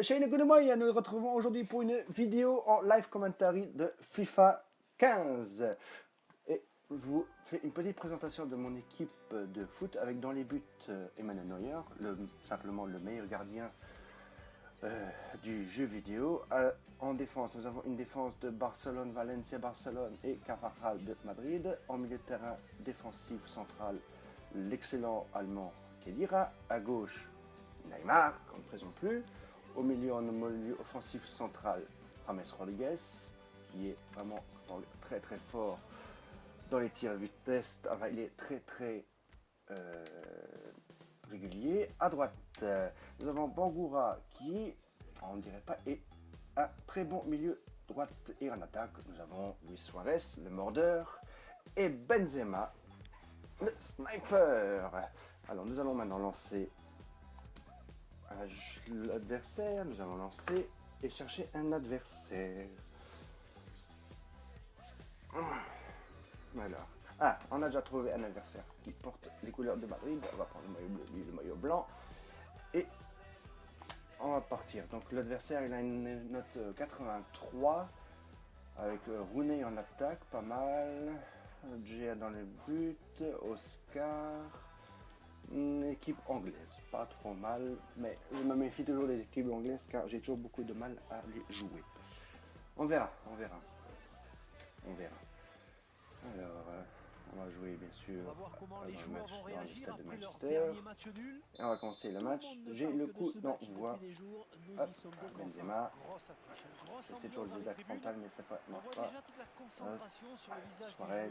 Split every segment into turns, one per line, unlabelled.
Chez les Gounomoy, nous nous retrouvons aujourd'hui pour une vidéo en live commentary de FIFA 15. Et je vous fais une petite présentation de mon équipe de foot avec dans les buts Emmanuel Neuer, simplement le meilleur gardien du jeu vidéo. En défense, nous avons une défense de Barcelone, Valencia, Barcelone et Carvajal de Madrid. En milieu de terrain défensif central, l'excellent allemand Khedira. À gauche, Neymar, qu'on ne présente plus. Au milieu, en milieu offensif central, James Rodriguez, qui est vraiment très très fort dans les tirs à vitesse. Enfin, il est très régulier. À droite, nous avons Bangoura, qui, on ne dirait pas, est un très bon milieu droite. Et en attaque, nous avons Luis Suarez, le mordeur, et Benzema, le sniper. Alors, nous allons maintenant lancer l'adversaire. Nous allons lancer et chercher un adversaire. Alors, on a déjà trouvé un adversaire qui porte les couleurs de Madrid. On va prendre le maillot bleu, le maillot blanc, et on va partir. Donc l'adversaire, il a une note 83 avec Rooney en attaque, pas mal. Gia dans les buts, Oscar. Une équipe anglaise, pas trop mal, mais je me méfie toujours des équipes anglaises car j'ai toujours beaucoup de mal à les jouer. On verra. Alors, on va jouer bien sûr dans le stade de Manchester. Et on va commencer le match. J'ai le coup d'envoi. Benzema. C'est toujours le désastre frontal, mais ça ne marche pas. Suarez.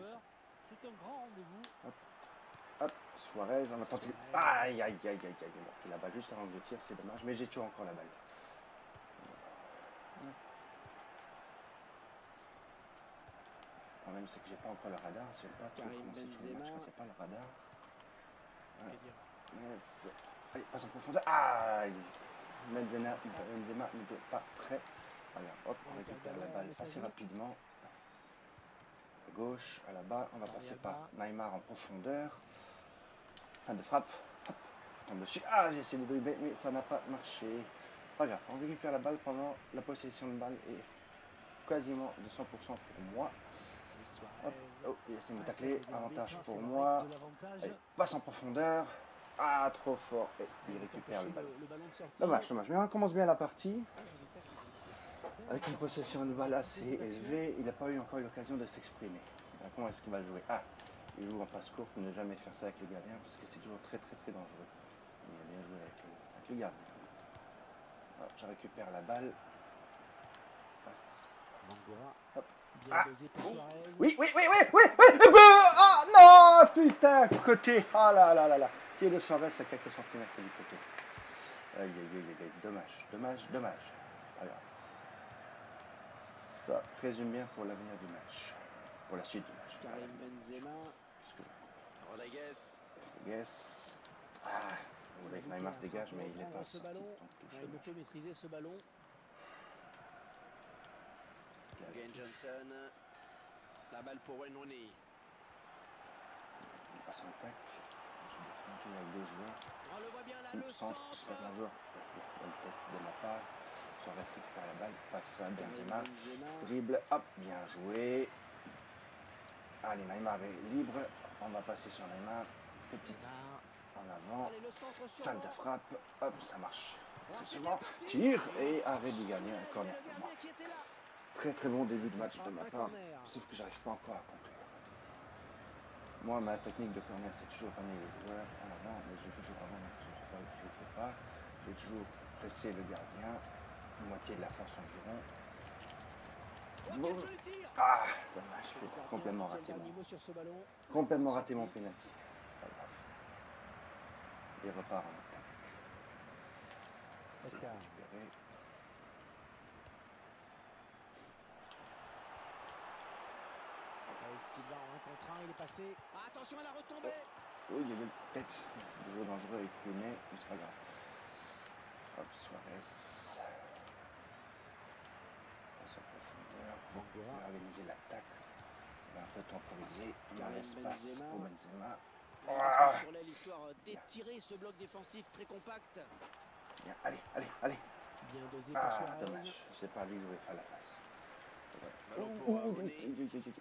Hop, Suarez, on va tenter. Aïe. Il a balle juste avant que je tire, c'est dommage, mais j'ai toujours encore la balle. Le problème, c'est que j'ai pas encore le radar. Je sais pas trop comment c'est sur le match quand il n'y a pas le radar. Yes. Allez, passe en profondeur. Aïe. Benzema n'était pas prêt. Alors, hop, on récupère la balle assez rapidement. À gauche, à la bas, on va passer par Neymar en profondeur. Fin de frappe, hop, tombe dessus. Ah, j'ai essayé de dribbler, mais ça n'a pas marché. Pas grave, on récupère la balle pendant la possession de balle et quasiment de 100% pour moi. Hop, oh, il essaie de me tacler, avantage pour moi. Allez, passe en profondeur. Ah, trop fort. Et il récupère le ballon. Dommage, mais on commence bien la partie. Avec une possession de balle assez élevée, il n'a pas eu encore l'occasion de s'exprimer. Comment est-ce qu'il va jouer? Ah, il joue en passe courte, ne jamais faire ça avec le gardien parce que c'est toujours très dangereux. Il a bien joué avec le gardien. Ah, je récupère la balle. Passe. Hop. Ah. Oui. Ah non, putain, côté. Ah là. Tir de Suarez à quelques centimètres du côté. Aïe. Dommage. Alors, ça résume bien pour l'avenir du match. Pour la suite du match.
Karim Benzema. Rodriguez.
Ah, vous voulez que Neymar se dégage, mais il n'est pas sorti.
Il ne peut maîtriser ce ballon. Gain Johnson. La balle pour Wayne Rooney.
Il passe en attaque. Je défends toujours avec deux joueurs.
On le voit bien là, le centre.
C'est un joueur. Bonne tête de ma part. Suarez récupère la balle. Passe à Benzema. Dribble. Hop, bien joué. Allez, Neymar est libre. On va passer sur Neymar. Petite en avant. Fin de frappe. Hop, ça marche. Très souvent. Tire et arrêt du gardien. Corner pour moi. Très bon début de match de ma part. Sauf que j'arrive pas encore à conclure. Moi, ma technique de corner, c'est toujours ramener le joueur en avant. Mais je le fais toujours avant. Je le fais pas. J'ai toujours pressé le gardien. Moitié de la force environ. Bon. Ah, dommage, j'ai complètement raté mon penalty. Pas grave. Il repart en attaque. C'est récupéré.
Silva en 1 contre 1, il est passé. Attention à la retombée.
Oui, il y a une tête. C'est toujours dangereux avec Rooney, mais c'est pas grave. Hop, Suarez. Passe en profondeur pour organiser l'attaque. On va un peu temporiser. Il y a l'espace pour Benzema.
Sur l'aile, histoire d'étirer ce bloc défensif très compact.
Bien, allez.
Bien dosé pour
Ah,
Suarez.
dommage. C'est pas lui qui voulait faire la passe.
Ballon pour Rooney.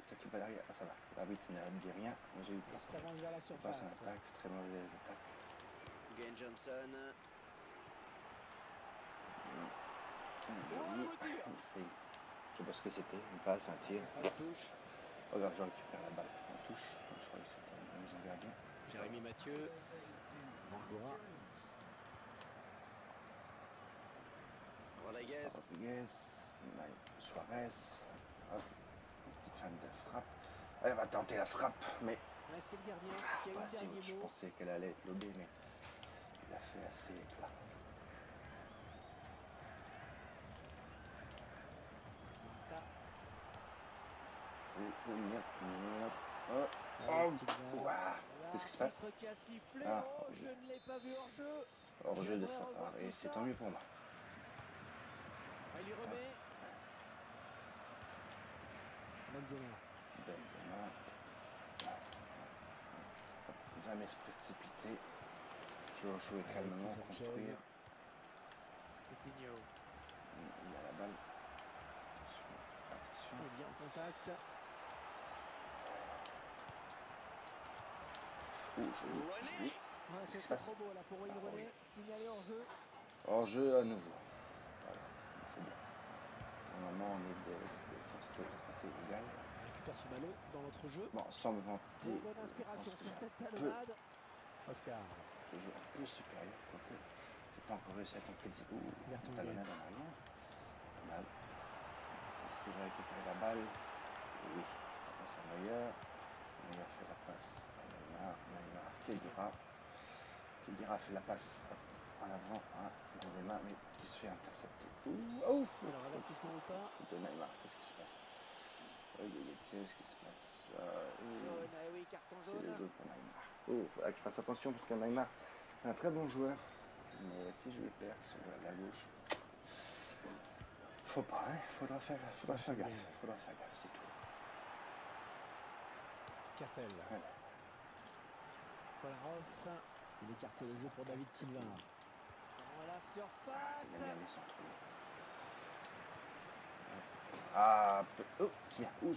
Ça qui bat derrière. Ah, ça va. L'arbitre ne dit rien. Mais j'ai eu
Il
peur.
s'avance vers la
Il passe en
surface.
attaque. Très mauvaise attaque.
Gain Johnson.
Joli. Il fait. Je sais pas ce que c'était. Une passe, un tir.
Ça sera une touche.
Oh, regarde, je récupère la balle. On touche. Je crois que c'était une mise en gardien.
Jérémy Mathieu.
Bangura.
Rodriguez.
Rodriguez. Suarez. Hop. Une petite fan de frappe. Elle va tenter la frappe, mais
Ouais, c'est le gardien qui a eu
pas
le
assez haut.
dernier
Je
mot.
pensais qu'elle allait être lobée, mais il a fait assez plat.
Mata.
Oh,
David
oh,
Silva.
ouah. Qu'est-ce qui se passe?
L'arbitre qui a sifflé.
Ah,
Oh, je ne l'ai pas vu hors jeu.
hors jeu de
J'aimerais
sa
revoir
part, et
tout
c'est
ça.
tant mieux pour moi.
Il lui remet. Benzema.
Benzema. Jamais se précipiter. Toujours jouer calmement,
Alexis Sanchez.
construire.
Coutinho.
Il a la balle. Attention.
Et bien en contact.
Oh, joli.
Rooney.
Ouais,
Qu'est-ce qui se
c'était
passe?
trop beau là pour Wayne Rooney. Signalé hors jeu.
Hors jeu à nouveau. Voilà, c'est bien. Pour le moment, on est de force assez égale.
On récupère ce ballon dans notre jeu.
Bon, sans me vanter,
Bonne inspiration
je pense
sur
que
cette
j'ai un peu-
talonnade. Oscar.
je joue un peu supérieur, quoique j'ai pas encore réussi à concrétiser. Ouh,
Vertonghen.
talonnade en arrière. Pas mal. Est-ce que j'ai récupéré la balle? Oui. La passe à Neuer. Neuer fait la passe à Neymar. Neymar, Kedira fait la passe en avant à Benzema, mais qui se fait intercepter. Ouh, ouf,
Alors, avertissement ou pas?
faute de Neymar, qu'est-ce qui se passe? Qu'est-ce qui se passe?
Jaune, ah oui, carton
C'est le
jaune.
jeu pour Neymar. Oh, il faudra que je fasse attention parce que Neymar est un très bon joueur. Mais si je le perds sur la gauche, faut pas, hein. Faudra faire gaffe. Faudra faire gaffe, c'est tout.
Scartel.
Voilà.
Kolarov. Il écarte le jeu pour David Silva. Dans la
Il
surface.
a bien les centres. Ah, oh, c'est bien. Ouh,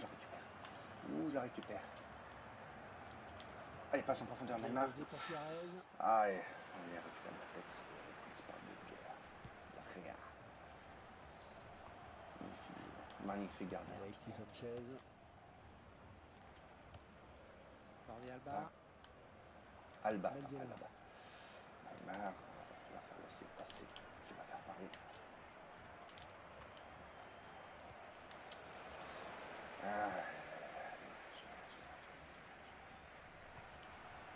je la récupère. Allez, passe en profondeur,
Bien
Neymar.
dosé pour Suarez.
Ah, et on lui récupère la tête. C'est pas de Gea. Magnifique gardien.
Alexis Sanchez. Jordi Alba.
Alba.
Benzema.
Neymar, qui va faire laisser passer, qui va faire parler.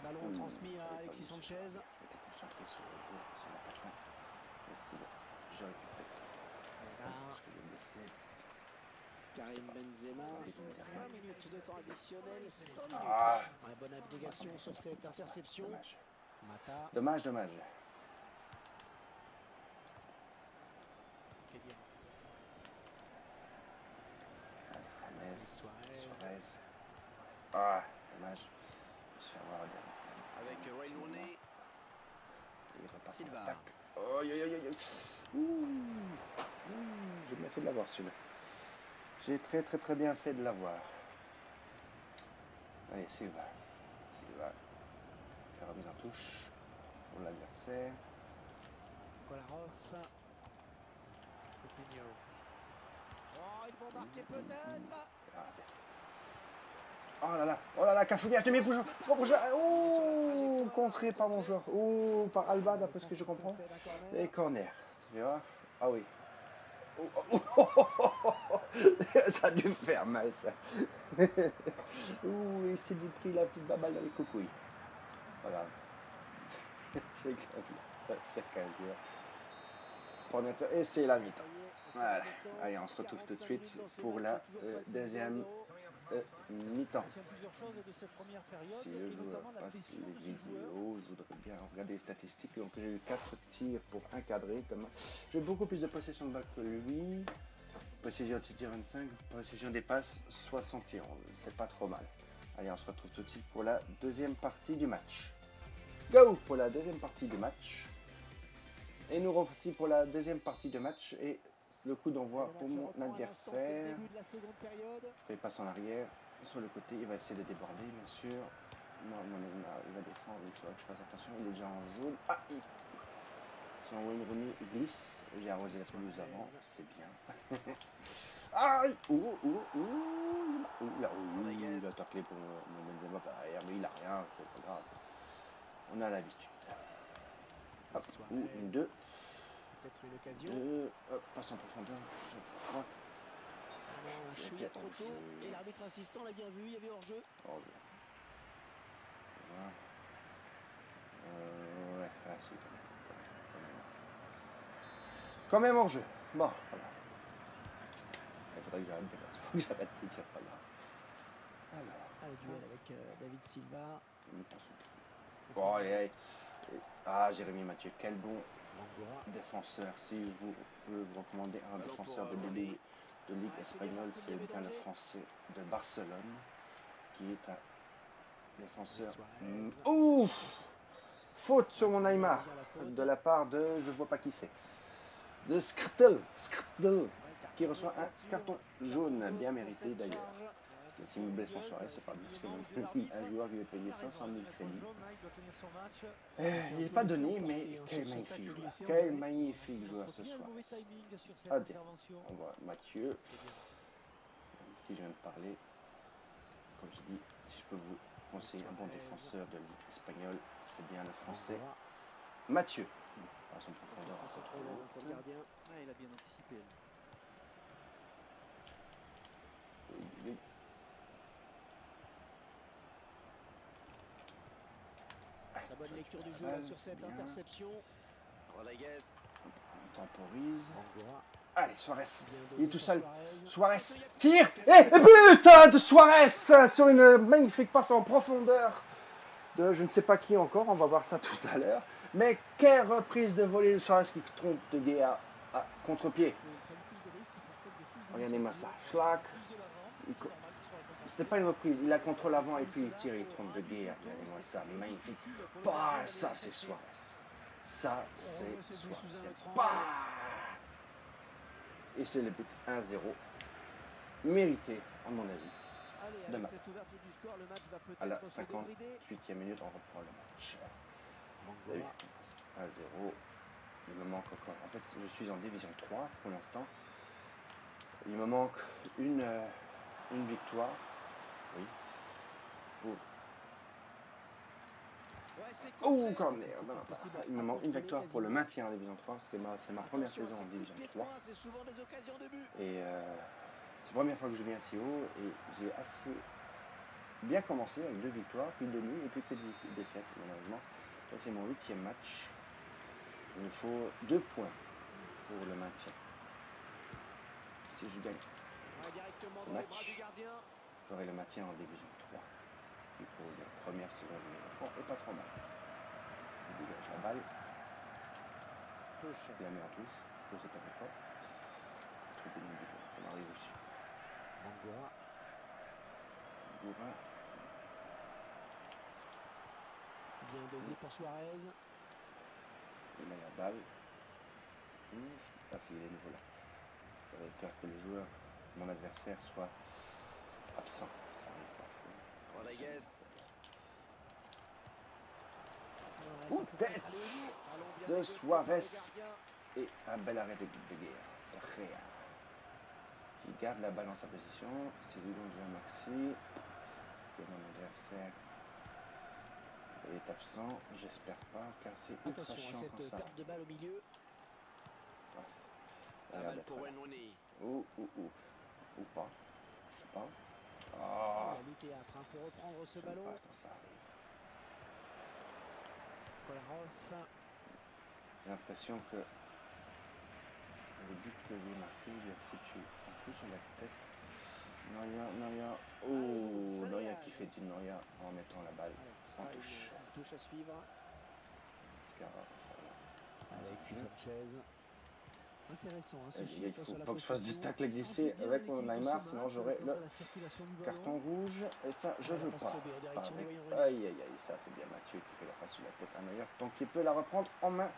Ballon transmis à Alexis Sanchez.
J'étais concentré sur le jeu, sur l'attaquant. Mais c'est bon, je récupère. Parce que j'ai blessé.
Karim Benzema.
Derrière.
5 minutes de temps additionnel. 100 minutes.
Ah.
Ouais, bonne abnégation sur cette interception.
Dommage.
Mata.
Dommage.
Kedira.
James,
Suarez.
Suarez. Ah, dommage. Je me suis avoir
Avec Wayne Rooney.
Il repasse
Silva.
en attaque. Oh, ouh. J'ai bien fait de l'avoir celui-là. J'ai très bien fait de l'avoir. Allez, Silva. Fait remise en touche pour l'adversaire.
Kolarov. Coutinho. Oh, ils vont marquer peut-être.
Oh là là, Cafouillage de mes bougeons. Oh, contré par mon joueur. Oh, par Alba, d'après ce que je comprends. Et corner. Tu vois? Ah oui. Ça a dû faire mal, ça. Ouh, il s'est pris la petite baballe dans les coucouilles. Voilà. C'est grave. C'est grave. Et c'est la mi-temps. Voilà. Allez, on se retrouve tout de suite pour la deuxième mi-temps.
J'aime plusieurs choses de cette première période,
Si
et
le joueur
notamment la
passe
pression
les
de ce joueur.
vidéos, je voudrais bien regarder les statistiques. Donc j'ai eu 4 tirs pour un cadré. J'ai beaucoup plus de possession de balle que lui. Précision de tir 25, précision des passes 71. C'est pas trop mal. Allez, on se retrouve tout de suite pour la deuxième partie du match. Go pour la deuxième partie du match. Et nous revoici pour la deuxième partie de match. Et le coup d'envoi pour mon adversaire. Il passe en arrière. Sur le côté, il va essayer de déborder, bien sûr. Moi, mon Neymar, il va défendre. Il faudra que je fasse attention. Il est déjà en jaune. Ah, son Wayne Rooney glisse. J'ai arrosé la pelouse avant. C'est bien. Aïe! Il a taclé pour mon Benzema par derrière, mais il a rien, c'est pas grave. On a l'habitude. Hop, une 2.
Peut-être une occasion.
Hop, passe en profondeur. Je crois.
Un chouïa trop tôt. Et l'arbitre assistant l'a bien vu, il y avait hors-jeu.
Hors-jeu. Voilà. Ouais, si, quand même hors-jeu. Bon, voilà. Il faudrait que j'arrête de dire pas grave. Alors.
Le duel avec David Silva.
Bon, allez. Ah, Jérémy Mathieu, quel bon défenseur. Si je peux vous recommander un défenseur de Ligue espagnole, c'est bien le français de Barcelone, qui est un défenseur. Ouh! Faute sur mon Neymar, de la part de, je vois pas qui c'est, de Skrtel, qui reçoit un carton jaune, bien mérité d'ailleurs. Si me blesse mon soirée, c'est pas bien. C'est un joueur qui va payer 500 000 crédits. Il n'est pas donné, mais quel magnifique joueur. Quel magnifique joueur ce soir. Ah, on voit Mathieu, qui vient de parler. Comme je dis, si je peux vous conseiller un bon défenseur de Ligue espagnole, c'est bien le français Mathieu. À son profondeur.
Il a bien anticipé.
La bonne lecture du jeu sur cette interception.
Rodriguez.
On temporise. Allez, Suarez. Il est tout seul. Suarez
Attention,
tire. Et putain de Suarez sur une magnifique passe en profondeur de je ne sais pas qui encore. On va voir ça tout à l'heure. Mais quelle reprise de volée de Suarez qui trompe de Guéa à contre-pied. Regardez-moi ça. Schlack. C'était pas une reprise. Il a contre l'avant et puis il tire. Il trompe de Guéa. Regardez-moi ça. Magnifique. Bah, ça c'est Suarez. Ça c'est Suarez. Bah. Et c'est le but 1-0. Mérité, à mon avis.
Allez, avec cette ouverture du score, le match va peut-être
à la
se débrider.
58e minute, on reprend le match. Vous avez vu, 1-0. Il me manque encore. En fait, je suis en division 3 pour l'instant. Il me manque une victoire. Oui. Pour. Oh, quand même. Il me manque une victoire pour le maintien en division 3. Parce que c'est ma première saison en division 3. Et c'est la première fois que je viens si haut. Et j'ai assez bien commencé avec 2 victoires, puis 2 nuls et puis que des défaites, malheureusement. Là, c'est mon 8e match. Il me faut 2 points pour le maintien. Si je gagne ce match, j'aurai le maintien en division 3. Qui pour la première saison de division 3 est pas trop mal. Il dégage la balle. Il la met en touche. Je sais pas pourquoi. Ça m'arrive aussi. Bourrin.
Bien dosé pour Suarez.
Il a la balle. Ah, c'est il est nouveau là. J'avais peur que le joueur, mon adversaire, soit absent. Ça arrive parfois.
Rodriguez.
Tête de Suarez. Et un bel arrêt de Guerra. Qui garde la balle dans sa position. C'est lui donc Jean-Maxi. Que mon adversaire est absent. J'espère pas, car c'est ultra
Attention
chiant
à
comme
cette
ça.
perte de balle au milieu.
La balle pour Wayne Rooney.
Ou pas. Je sais pas.
Ah. Il a lutté pour reprendre ce ballon.
Pas quand ça arrive.
Kolarov.
J'ai l'impression que le but que j'ai marqué, il a foutu un coup sur la tête. Noya. Oh, Noya qui fait du Noya en mettant la balle sans touche.
Une touche à suivre. Alexis Sanchez. Intéressant, hein, ce chiffre sur la
faut que je fasse du tacle glissé avec mon Neymar, sinon j'aurai le carton rouge. Et ça, je veux pas. Aïe, ça c'est bien Mathieu qui fait la passe sur la tête à Neuer. Donc il peut la reprendre en main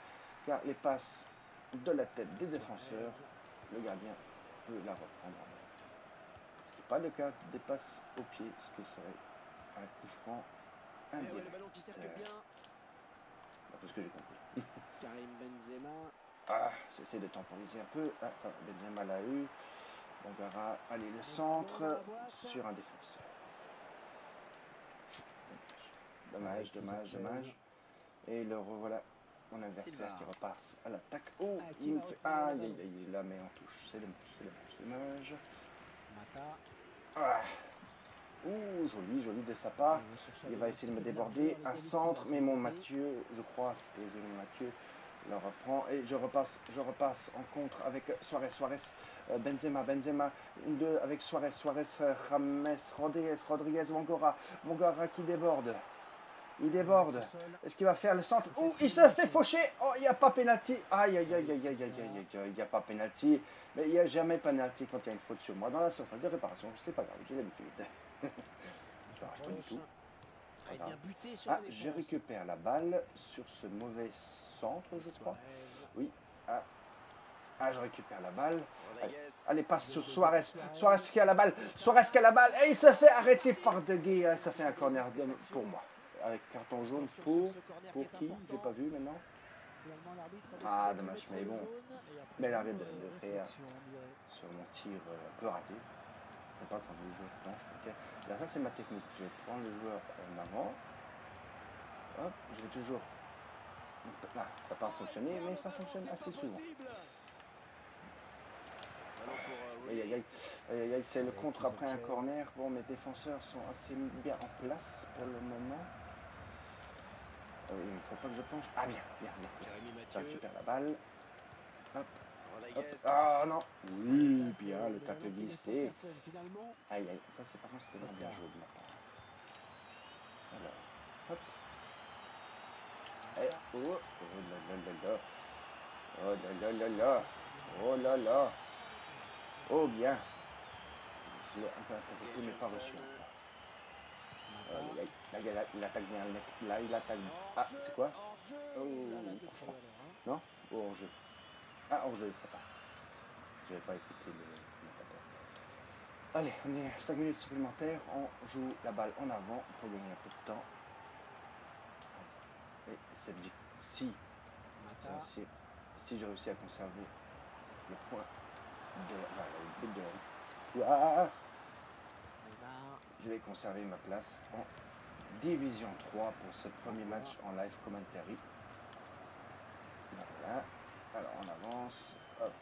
car les passes de la tête des défenseurs, le gardien peut la reprendre en main. Ce qui n'est pas le cas des passes au pied, ce qui serait un coup franc
Et ouais,
indirect.
le ballon qui circule bien.
D'après ce que j'ai compris.
Karim Benzema.
Ah, j'essaie de temporiser un peu. Ah, ça va, Benzema l'a eu. Bongara, allez, le centre sur un défenseur. Dommage, dommage, dommage. Et le revoilà, mon adversaire qui repasse à l'attaque. Oh, il me fait... Aïe, aïe, aïe, il la met en touche. C'est dommage, c'est dommage, dommage.
Mata.
Ah. Ouh, joli, joli de sa part. Il va essayer de me déborder. Un centre, mais mon Mathieu, je crois, c'était mon Mathieu, le reprend. Et je repasse en contre avec Suarez, Benzema, une, deux avec Suarez, James, Rodriguez, Mongora qui déborde. Il déborde. Est-ce qu'il va faire le centre? Ouh, il se fait faucher. Oh, il n'y a pas pénalty. Aïe, aïe, aïe, aïe, aïe, aïe, aïe, aïe, il n'y a pas pénalty. Mais il n'y a jamais pénalty quand il y a une faute sur moi. Dans la surface de réparation, c'est pas grave, j'ai l'habitude. Ça marche pas du tout. Ah, je récupère la balle sur ce mauvais centre, je crois. Oui. Ah, je récupère la balle. Allez, passe sur Suarez. Suarez qui a la balle. Et il se fait arrêter par De Gea. Ça fait un corner pour moi. Avec carton jaune pour qui? J'ai pas vu maintenant. Ah, dommage, mais bon. Mais l'arrêt de faire sur mon tir un peu raté. Je sais pas quand le joueur planche. Okay. Là, ça, c'est ma technique. Je vais prendre le joueur en avant. Hop, je vais toujours. Ah, ça n'a pas fonctionné, mais ça fonctionne assez souvent. Aïe, aïe, aïe. Aïe, aïe, aïe, c'est le contre après un corner. Bon, mes défenseurs sont assez bien en place pour le moment. Il ne faut pas que je plonge. Ah, bien. Je récupère la balle. Hop. Hop. Ah non. Oui, bien, le tacle glissé. Aïe, aïe. Ça, c'est par contre, c'était bien joué de ma part. Alors, hop. Et, oh là là. Oh, bien. Je l'ai un peu intercepté, mais pas reçu. Là, il attaque bien le mec. Là, il attaque. Ah, c'est quoi? Oh, non? Oh, hors-jeu. Ah, hors-jeu, c'est pas. Je n'avais pas écouté le commentateur. Allez, on est à 5 minutes supplémentaires. On joue la balle en avant pour gagner un peu de temps. Et cette vie, si j'ai réussi à conserver le point de le but de la victoire, je vais conserver ma place en Division 3 pour ce premier match en live commentary. Voilà. Alors on avance. Hop.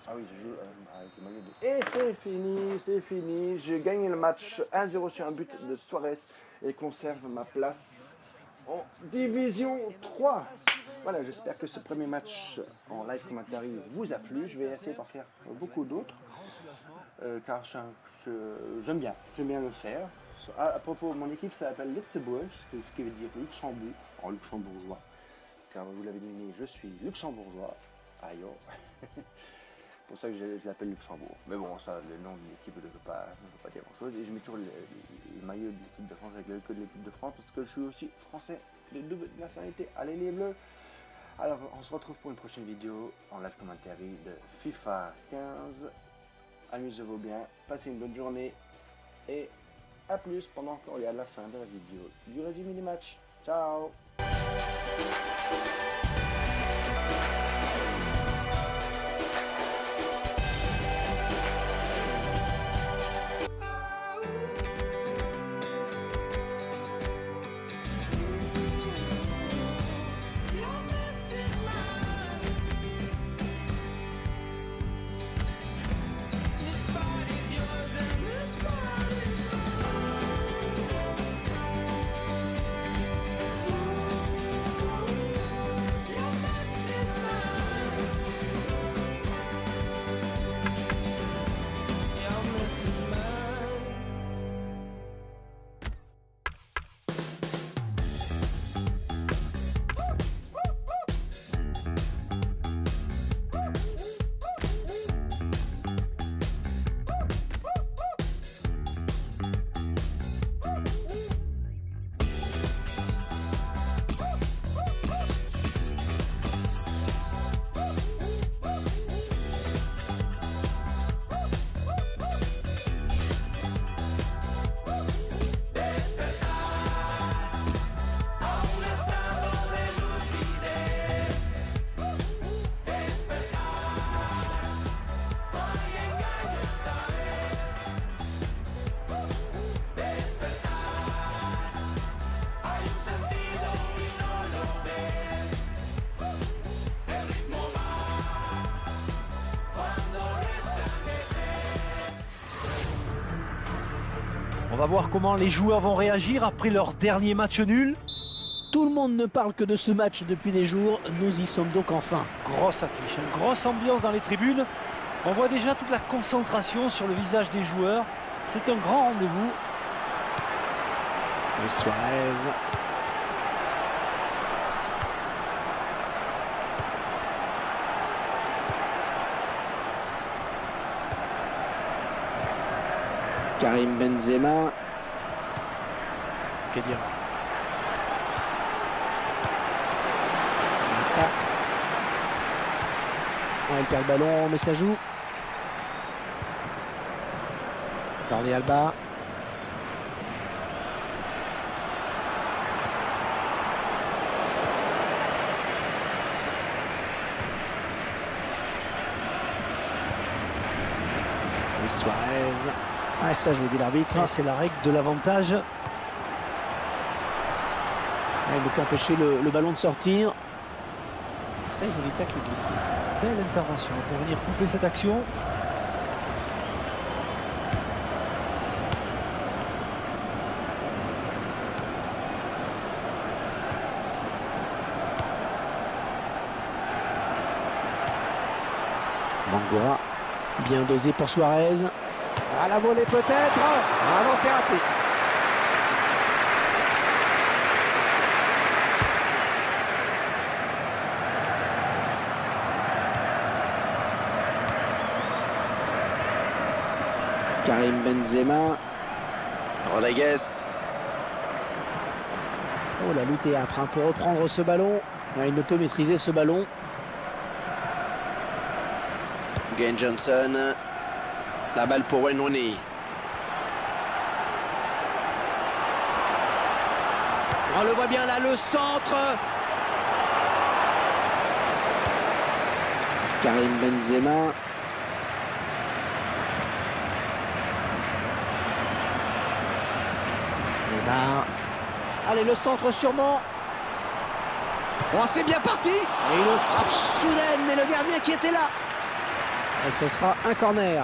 Ah oui, je joue avec le maillot de... Et c'est fini. J'ai gagné le match 1-0 sur un but de Suarez et conserve ma place en Division 3. Voilà, j'espère que ce premier match en live commentary vous a plu. Je vais essayer d'en faire beaucoup d'autres. Car j'aime bien le faire. À propos, mon équipe s'appelle Letzeburg, ce qui veut dire Luxembourg, en luxembourgeois. Car vous l'avez deviné, je suis luxembourgeois. Aïe, oh. Pour ça que je l'appelle Luxembourg. Mais bon, ça, le nom de l'équipe ne veut pas dire grand chose. Et je mets toujours le maillot de l'équipe de France avec le code de l'équipe de France parce que je suis aussi français de double nationalité. Allez les bleus! Alors, on se retrouve pour une prochaine vidéo en live commentary de FIFA 15. Amusez-vous bien, passez une bonne journée et à plus pendant qu'on regarde la fin de la vidéo du résumé du match. Ciao!
On va voir comment les joueurs vont réagir après leur dernier match nul.
Tout le monde ne parle que de ce match depuis des jours. Nous y sommes donc enfin.
Grosse affiche, une grosse ambiance dans les tribunes. On voit déjà toute la concentration sur le visage des joueurs. C'est un grand rendez-vous.
Luis Suarez. Karim Benzema.
Kedira.
Il perd le ballon, mais ça joue. Jordi Alba. Luis Suarez. Ah, ça joue, dit l'arbitre.
C'est la règle de l'avantage.
Ah, il ne peut empêcher le ballon de sortir. Très joli tacle glissé.
Belle intervention pour venir couper cette action.
Bangura. Bien dosé pour Suarez.
À la volée peut-être. Ah non, c'est raté.
Karim Benzema.
Rodriguez.
Oh, la lutte est âpre hein, pour reprendre ce ballon. Il ne peut maîtriser ce ballon.
Dwayne Johnson. La balle pour Wayne Rooney. On le voit bien là, le centre.
Karim Benzema. Neymar. Allez, le centre sûrement.
Oh, c'est bien parti.
Et une frappe soudaine, mais le gardien qui était là. Et ce sera un corner.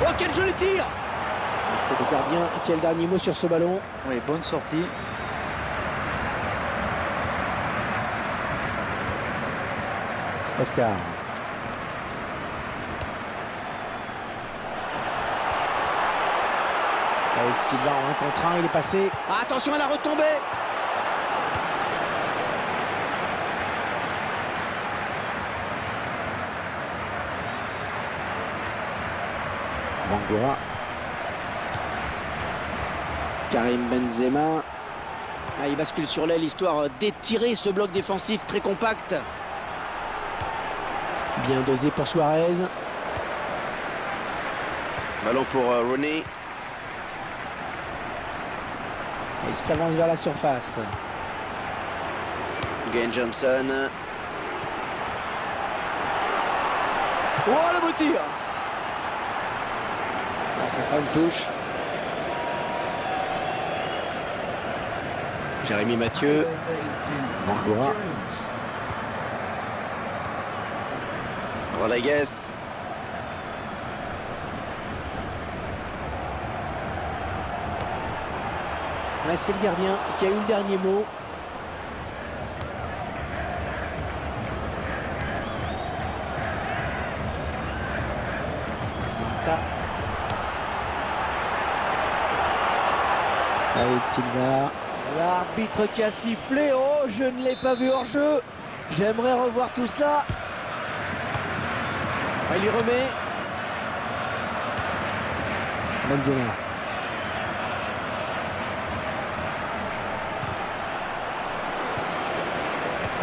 Oh, quel joli tir.
C'est le gardien qui a le dernier mot sur ce ballon.
Oui, bonne sortie.
Oscar. Avec Silva en 1 contre 1, il est passé.
Ah, attention à la retombée.
Bangura. Karim Benzema.
Ah, il bascule sur l'aile, histoire d'étirer ce bloc défensif très compact.
Bien dosé pour Suarez.
Ballon pour Rooney.
Il s'avance vers la surface.
Dwayne Johnson. Oh, le beau tir.
Ah, ce sera une touche.
Jérémy Mathieu.
Bangura.
Rodriguez.
Ouais, c'est le gardien qui a eu le dernier mot. Mata. David Silva.
L'arbitre qui a sifflé. Oh, je ne l'ai pas vu hors jeu. J'aimerais revoir tout cela.
Il lui remet.
Benzema.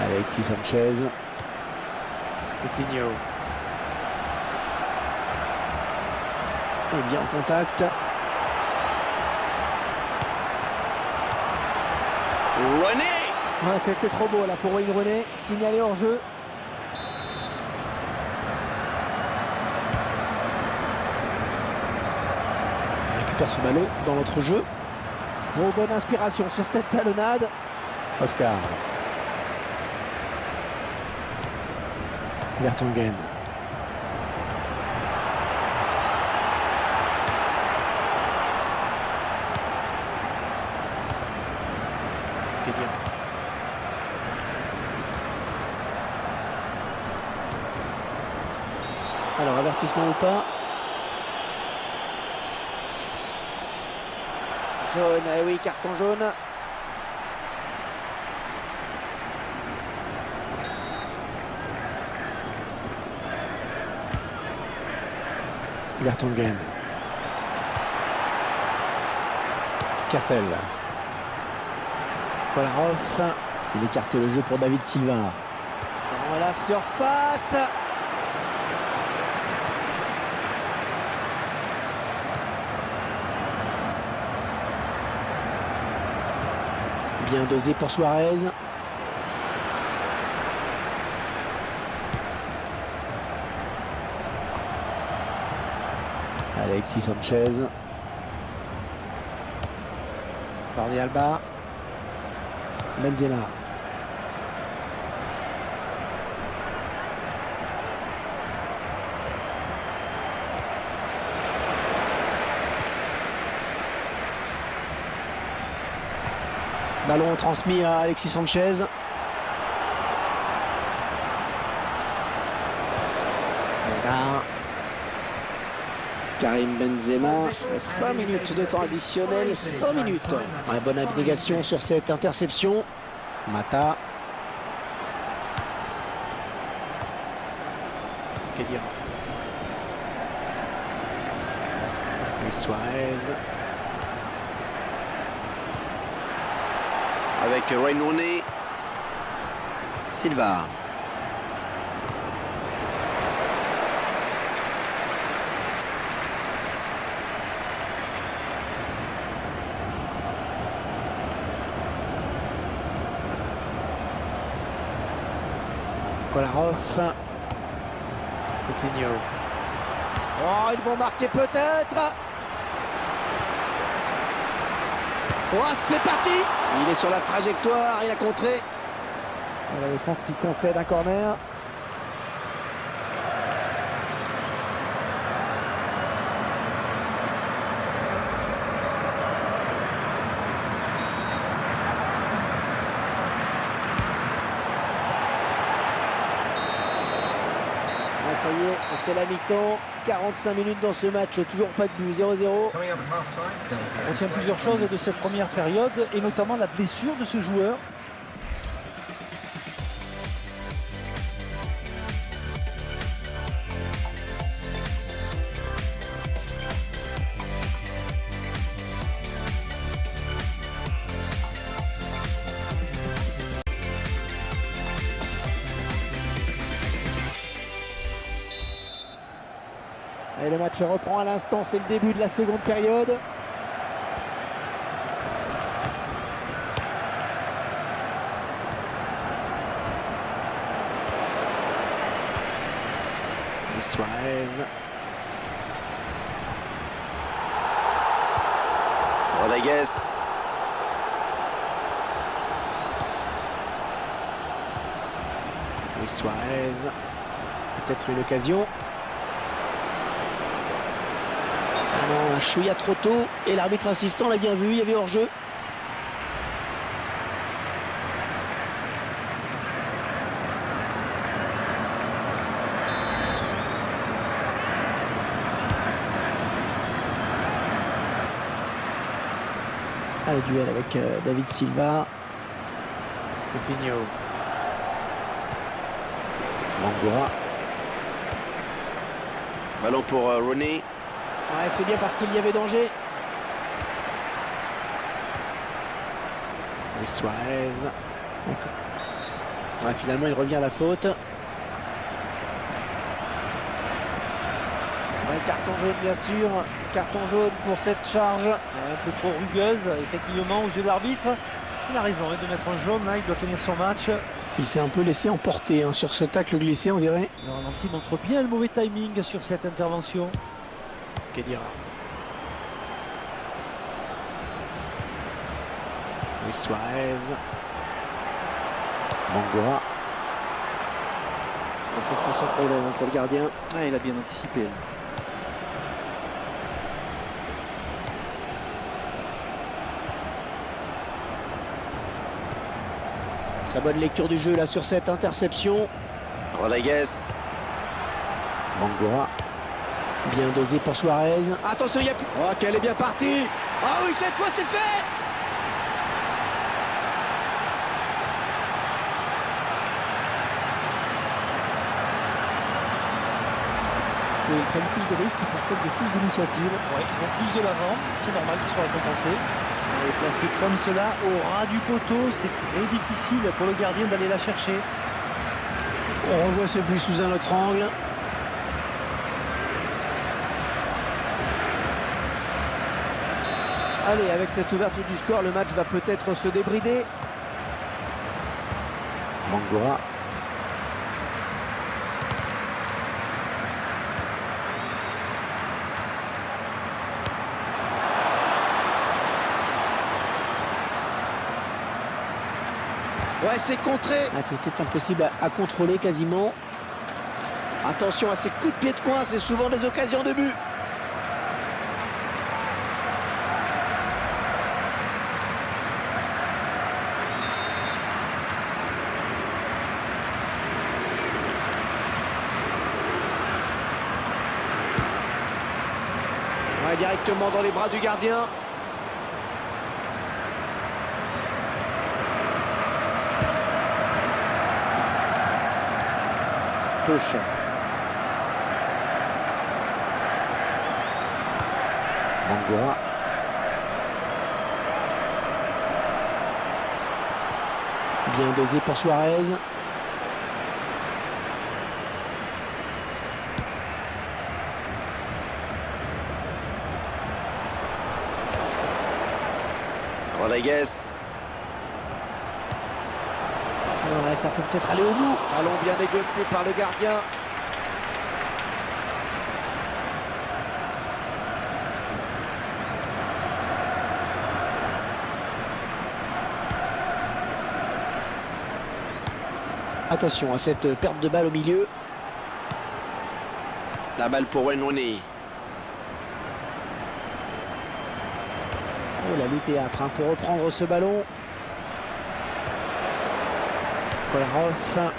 Alexis Sanchez.
Coutinho.
Et bien en contact.
Rooney.
Ouais, c'était trop beau là pour Wayne Rooney. Signalé hors jeu. On récupère ce ballon dans notre jeu.
Oh, bonne inspiration sur cette talonnade. Oscar. Vertonghen. Kedira. Alors, avertissement ou pas? Jaune, eh oui, carton jaune. Vertonghen. Skrtel. Kolarov. Il écarte le jeu pour David Silva. Dans la surface. Bien dosé pour Suarez. Alexis Sanchez. Jordi Alba. Benzema. Ballon transmis à Alexis Sanchez. Et là, Karim Benzema, 5 minutes de temps additionnel, 5 minutes. Ouais, bonne abnégation sur cette interception. Mata. Kedira. Luis Suarez.
Avec Wayne Rooney. Silva.
Kolarov. Coutinho. Oh, ils vont marquer peut-être. Oh, c'est parti. Il est sur la trajectoire, il a contré. Et la défense qui concède un corner. Ah, ça y est, c'est la mi-temps. 45 minutes dans ce match, toujours pas de but, 0-0.
On retient plusieurs choses de cette première période et notamment la blessure de ce joueur.
Et le match reprend à l'instant, c'est le début de la seconde période. Suarez.
Rodriguez.
Luis Suarez. Peut-être une occasion. Non, un chouïa trop tôt et l'arbitre insistant l'a bien vu, il y avait hors-jeu. Ah, le duel avec David Silva. Coutinho. Mangora.
Ballon pour Rooney.
Ouais, c'est bien parce qu'il y avait danger. Luis Suarez. Ouais, finalement, il revient à la faute. Ouais, carton jaune, bien sûr. Carton jaune pour cette charge.
Un peu trop rugueuse, effectivement, aux yeux de l'arbitre. Il a raison de mettre un jaune, là, il doit tenir son match.
Il s'est un peu laissé emporter sur ce tacle glissé, on dirait.
Le ralenti montre bien le mauvais timing sur cette intervention.
Kedira. Luis Suarez. Mangora. Et ce sera son problème pour le gardien.
Ah, il a bien anticipé.
Très bonne lecture du jeu là sur cette interception.
Rodriguez.
Mangora. Bien dosé pour Suarez.
Attention, il y a plus. Oh, qu'elle est bien partie. Ah oui, cette fois, c'est fait.
Et ils prennent plus de risques, ils font preuve de plus d'initiative.
Ouais, ils ont plus de l'avant, c'est normal qu'ils soient récompensés. Et placé comme cela au ras du poteau, c'est très difficile pour le gardien d'aller la chercher.
On revoit ce but sous un autre angle. Allez, avec cette ouverture du score, le match va peut-être se débrider. Mangora.
Ouais, c'est contré.
Ah, c'était impossible à contrôler quasiment.
Attention à ces coups de pied de coin, c'est souvent des occasions de but. Ouais, directement dans les bras du gardien.
Touche. Mangora. Bien dosé pour Suarez.
Rodriguez.
Ouais, ça peut peut-être aller au bout.
Ballon bien négocié par le gardien.
Attention à cette perte de balle au milieu.
La balle pour Wayne Rooney.
Oh, la lutte est âpre pour reprendre ce ballon. Kolarov.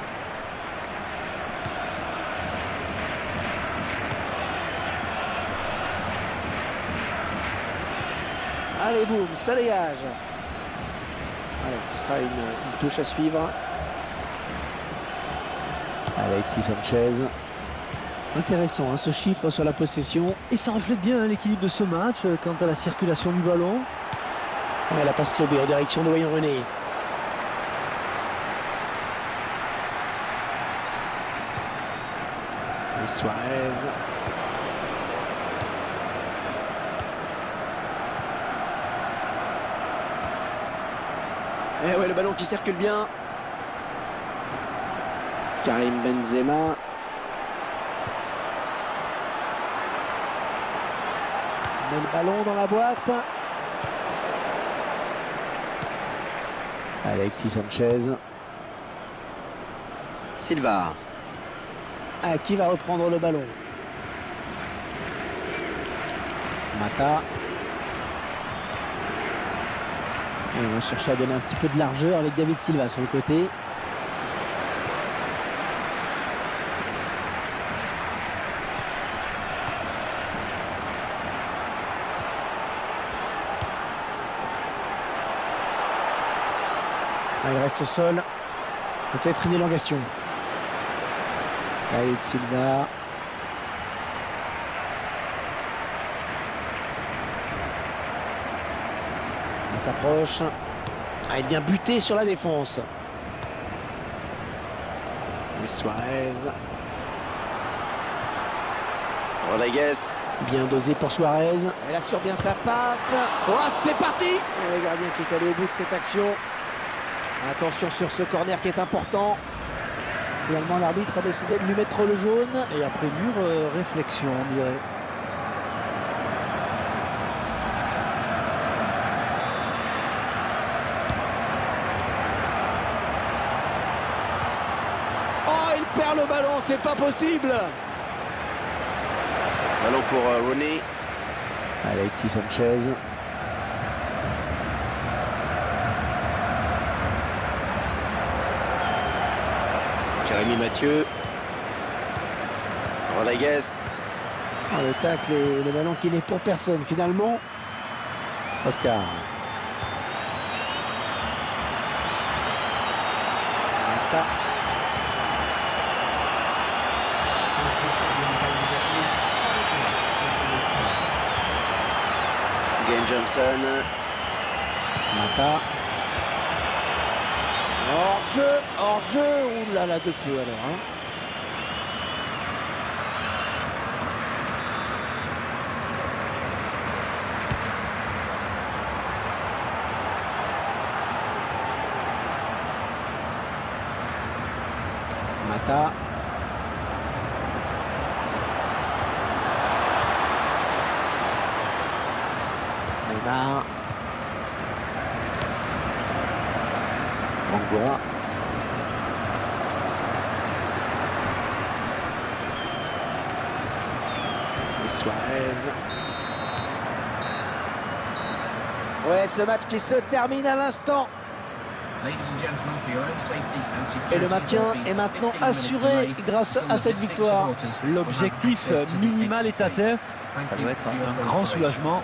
Allez, boum, ça dégage. Allez, ce sera une touche à suivre. Alexis Sanchez. Intéressant hein, ce chiffre sur la possession.
Et ça reflète bien l'équilibre de ce match quant à la circulation du ballon.
Ouais, la passe lobée en direction de Wayne Rooney. Suarez.
Et ouais, le ballon qui circule bien.
Karim Benzema. Met le ballon dans la boîte. Alexis Sanchez.
Silva.
Ah, qui va reprendre le ballon? Mata. Et on va chercher à donner un petit peu de largeur avec David Silva sur le côté. Ah, il reste au sol. Peut-être une élongation. David Silva. Il s'approche. Ah, il vient buter sur la défense. Luis Suarez.
Rodriguez.
Bien dosé pour Suarez.
Elle assure bien sa passe. Oh, c'est parti.
Et le gardien qui est allé au bout de cette action.
Attention sur ce corner qui est important.
Finalement, l'arbitre a décidé de lui mettre le jaune.
Et après mûre réflexion, on dirait.
le ballon, c'est pas possible.
Ballon pour Rooney.
Alexis Sanchez.
Jérémy Mathieu. Rodriguez.
Oh, le tacle et le ballon qui n'est pour personne finalement. Oscar. Mata.
Gain Johnson.
Mata. Hors-jeu. Ouh là là, de peu alors. Hein. Mata. Neymar. Bangura. Suarez. Ouais, ce match qui se termine à l'instant. Et le maintien est maintenant assuré grâce à cette victoire.
L'objectif minimal est atteint. Ça doit être un grand soulagement.